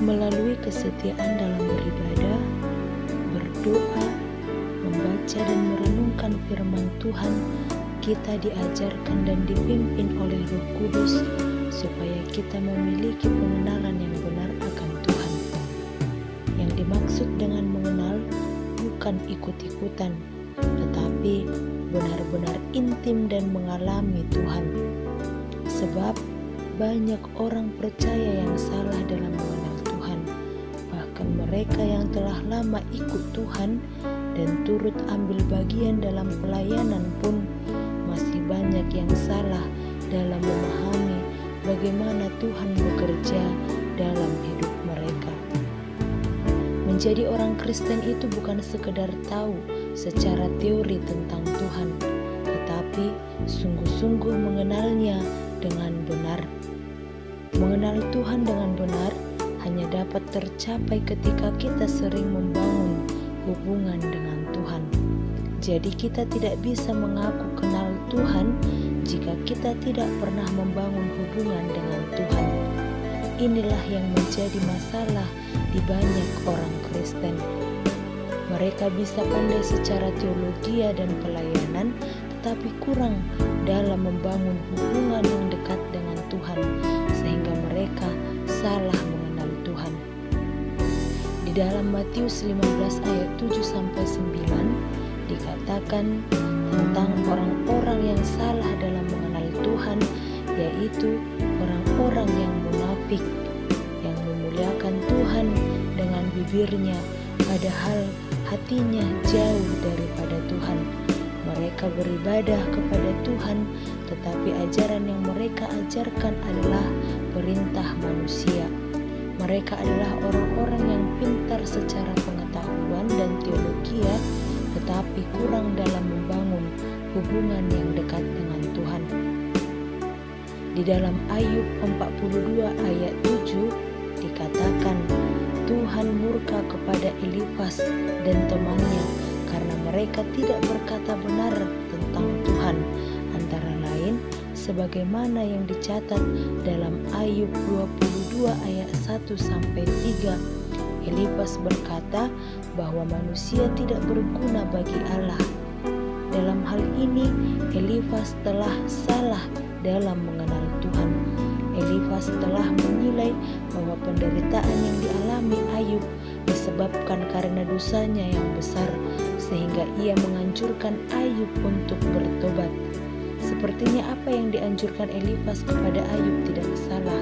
Melalui kesetiaan dalam beribadah, berdoa, membaca dan merenungkan firman Tuhan, kita diajarkan dan dipimpin oleh Roh Kudus supaya kita memiliki pengenalan yang benar akan Tuhan. Yang dimaksud dengan mengenal bukan ikut-ikutan, tetapi benar-benar intim dan mengalami Tuhan. Sebab banyak orang percaya yang salah dalam mengenal Tuhan. Bahkan mereka yang telah lama ikut Tuhan dan turut ambil bagian dalam pelayanan pun masih banyak yang salah dalam memahami bagaimana Tuhan bekerja dalam hidup mereka. Menjadi orang Kristen itu bukan sekedar tahu secara teori tentang Tuhan, tetapi sungguh-sungguh mengenalnya dengan benar. Mengenal Tuhan dengan benar hanya dapat tercapai ketika kita sering membangun hubungan dengan Tuhan. Jadi kita tidak bisa mengaku kenal Tuhan jika kita tidak pernah membangun hubungan dengan Tuhan. Inilah yang menjadi masalah di banyak orang Kristen. Mereka bisa pandai secara teologi dan pelayanan, tetapi kurang dalam membangun hubungan yang dekat dengan Tuhan, sehingga mereka salah mengenal Tuhan. Di dalam Matius 15 ayat 7-9 dikatakan tentang orang-orang yang salah dalam mengenal Tuhan, yaitu orang-orang yang munafik, yang memuliakan Tuhan dengan bibirnya, padahal hatinya jauh daripada Tuhan. Mereka beribadah kepada Tuhan, tetapi ajaran yang mereka ajarkan adalah perintah manusia. Mereka adalah orang-orang yang pintar secara pengetahuan dan teologi, tetapi kurang dalam membangun hubungan yang dekat dengan Tuhan. Di dalam Ayub 42 ayat 7 dikatakan, Tuhan murka kepada Elifas dan temannya karena mereka tidak berkata benar tentang Tuhan, antara lain sebagaimana yang dicatat dalam Ayub 22 ayat 1-3. Elifas berkata bahwa manusia tidak berguna bagi Allah. Dalam hal ini, Elifas telah salah dalam mengenal Tuhan. Elifas telah menilai bahwa penderitaan yang dialami Ayub disebabkan karena dosanya yang besar, sehingga ia menganjurkan Ayub untuk bertobat. Sepertinya apa yang dianjurkan Elifas kepada Ayub tidak salah,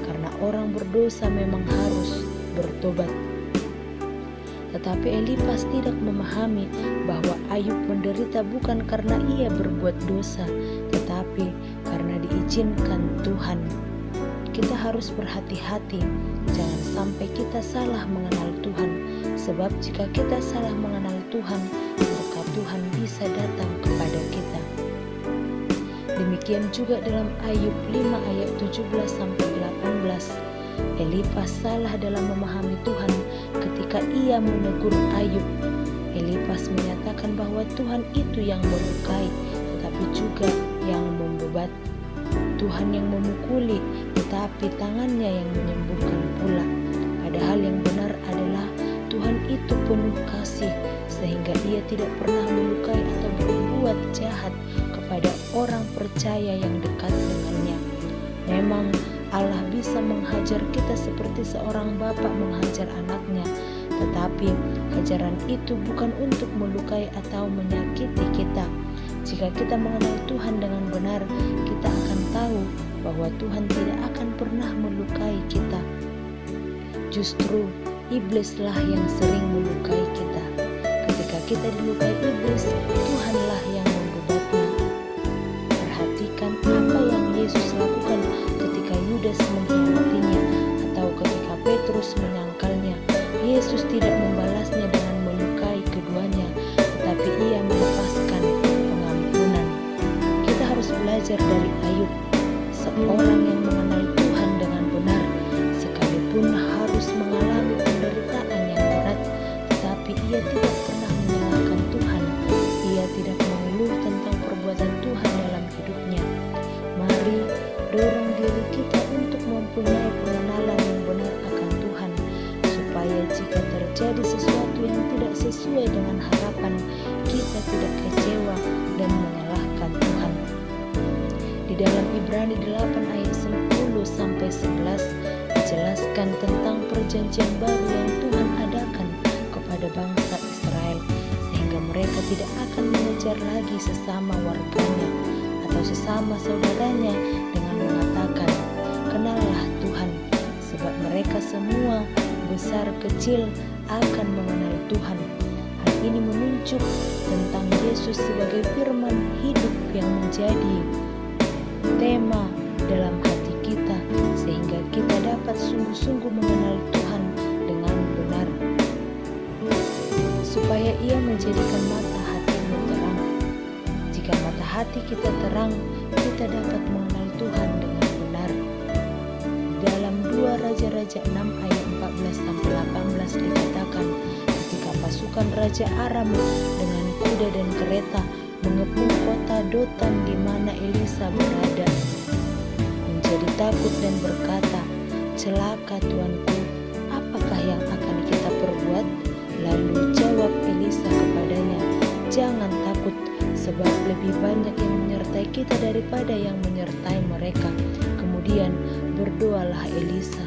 karena orang berdosa memang harus bertobat. Tetapi Elifas tidak memahami bahwa Ayub menderita bukan karena ia berbuat dosa, tetapi karena diizinkan Tuhan. Kita harus berhati-hati, jangan sampai kita salah mengenal Tuhan, sebab jika kita salah mengenal Tuhan, maka Tuhan bisa datang kepada kita. Demikian juga dalam Ayub 5 ayat 17-18. Elifas salah dalam memahami Tuhan ketika ia menegur Ayub. Elifas menyatakan bahwa Tuhan itu yang melukai, tetapi juga yang membebat. Tuhan yang memukuli, tetapi tangannya yang menyembuhkan pula. Padahal yang benar adalah Tuhan itu penuh kasih, sehingga ia tidak pernah melukai atau berbuat jahat kepada orang percaya yang dekat dengannya. Memang Allah bisa menghajar kita seperti seorang bapak menghajar anaknya, tetapi ajaran itu bukan untuk melukai atau menyakiti kita. Jika kita mengenal Tuhan dengan benar, kita akan tahu bahwa Tuhan tidak akan pernah melukai kita. Justru iblislah yang sering melukai kita. Ketika kita dilukai iblis, Tuhanlah yang membebatnya. Perhatikan apa yang Yesus lakukan ketika Yudas mengkhianatinya atau ketika Petrus menyangkalnya. Yesus tidak membalasnya dengan melukai keduanya, tetapi ia melepaskan pengampunan. Kita harus belajar dari Ayub, seorang yang mengenal Tuhan dengan benar, sekalipun harus mengalami penderitaan yang berat, tetapi ia tidak pernah menyalahkan Tuhan. Ia tidak mengeluh tentang perbuatan Tuhan dalam hidupnya. Mari dorong diri kita untuk mempunyai pengenalan yang benar akan Tuhan, terjadi sesuatu yang tidak sesuai dengan harapan, kita tidak kecewa dan menyalahkan Tuhan. Di dalam Ibrani 8 ayat 10-11 dijelaskan tentang perjanjian baru yang Tuhan adakan kepada bangsa Israel, sehingga mereka tidak akan mengejar lagi sesama warganya atau sesama saudaranya dengan mengatakan, "Kenallah Tuhan," sebab mereka semua besar kecil akan mengenal Tuhan. Hal ini menunjuk tentang Yesus sebagai firman hidup yang menjadi tema dalam hati kita, sehingga kita dapat sungguh-sungguh mengenal Tuhan dengan benar, supaya Ia menjadikan mata hatimu terang. Jika mata hati kita terang, kita dapat mengenal Tuhan dengan benar. Dalam 2 Raja-Raja 6 ayat 14-18 dikatakan, ketika pasukan Raja Aram dengan kuda dan kereta mengepung kota Dotan di mana Elisa berada, menjadi takut dan berkata, "Celaka tuanku, apakah yang akan kita perbuat?" Lalu jawab Elisa kepadanya, "Jangan takut, sebab lebih banyak yang menyertai kita daripada yang menyertai mereka." Kemudian berdoalah Elisa,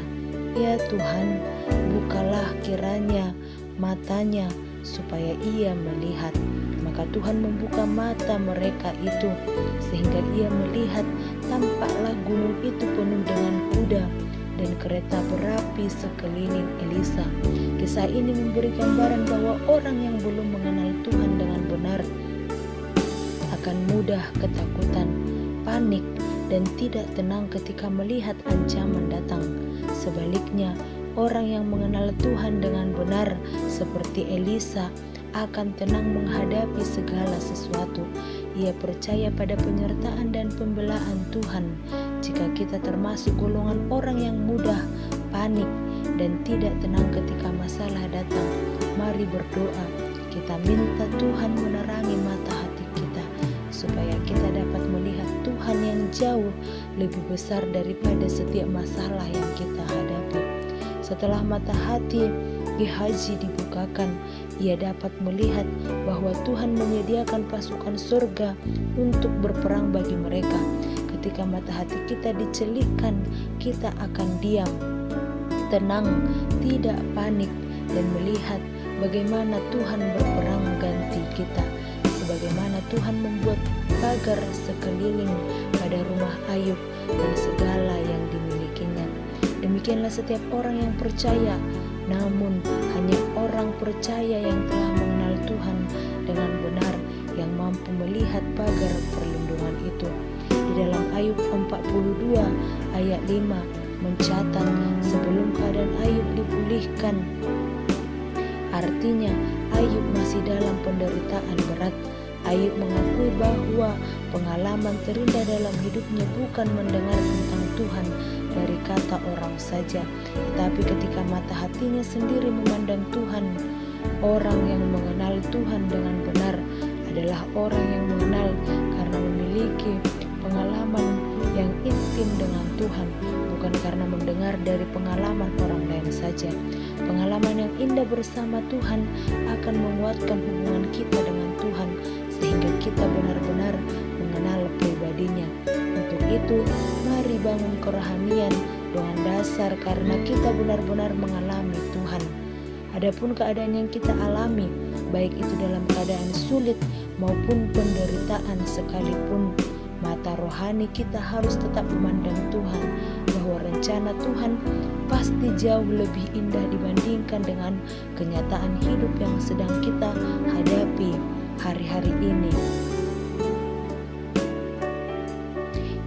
"Ya Tuhan, bukalah kiranya matanya supaya ia melihat." Maka Tuhan membuka mata mereka itu, sehingga ia melihat, tampaklah gunung itu penuh dengan kuda dan kereta berapi sekeliling Elisa. Kisah ini memberi gambaran bahwa orang yang belum mengenal Tuhan dengan benar akan mudah ketakutan, panik, dan tidak tenang ketika melihat ancaman datang. Sebaliknya, orang yang mengenal Tuhan dengan benar seperti Elisa akan tenang menghadapi segala sesuatu. Ia percaya pada penyertaan dan pembelaan Tuhan. Jika kita termasuk golongan orang yang mudah panik dan tidak tenang ketika masalah datang, mari berdoa. Kita minta Tuhan menerangi mata hati kita, supaya kita dapat melihat Tuhan yang jauh lebih besar daripada setiap masalah yang kita hadapi. Setelah mata hati Gehazi dibukakan, ia dapat melihat bahwa Tuhan menyediakan pasukan surga untuk berperang bagi mereka. Ketika mata hati kita dicelikkan, kita akan diam, tenang, tidak panik, dan melihat bagaimana Tuhan berperang ganti kita. Sebagaimana Tuhan membuat pagar sekeliling pada rumah Ayub dan segala yang dimilikinya. Demikianlah setiap orang yang percaya. Namun hanya orang percaya yang telah mengenal Tuhan dengan benar yang mampu melihat pagar perlindungan itu. Di dalam Ayub 42 ayat 5 mencatat, sebelum keadaan Ayub dipulihkan, artinya Ayub masih dalam penderitaan berat. Ayub mengakui bahwa pengalaman terindah dalam hidupnya bukan mendengar tentang Tuhan dari kata orang saja, tetapi ketika mata hatinya sendiri memandang Tuhan. Orang yang mengenal Tuhan dengan benar adalah orang yang mengenal karena memiliki pengalaman yang intim dengan Tuhan, bukan karena mendengar dari pengalaman orang lain saja. Pengalaman yang indah bersama Tuhan akan menguatkan hubungan kita dengan Tuhan, sehingga kita benar-benar mengenal pribadinya. Untuk itu, mari bangun kerohanian dengan dasar karena kita benar-benar mengalami Tuhan. Adapun keadaan yang kita alami, baik itu dalam keadaan sulit maupun penderitaan sekalipun, mata rohani kita harus tetap memandang Tuhan, bahwa rencana Tuhan pasti jauh lebih indah dibandingkan dengan kenyataan hidup yang sedang kita hadapi hari-hari ini.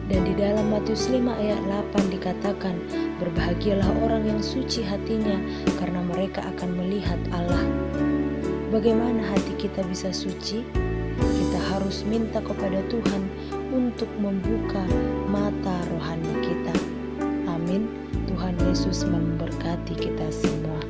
Dan di dalam Matius 5 ayat 8 dikatakan, "Berbahagialah orang yang suci hatinya, karena mereka akan melihat Allah." Bagaimana hati kita bisa suci? Kita harus minta kepada Tuhan untuk membuka mata rohani kita. Amin. Tuhan Yesus memberkati kita semua.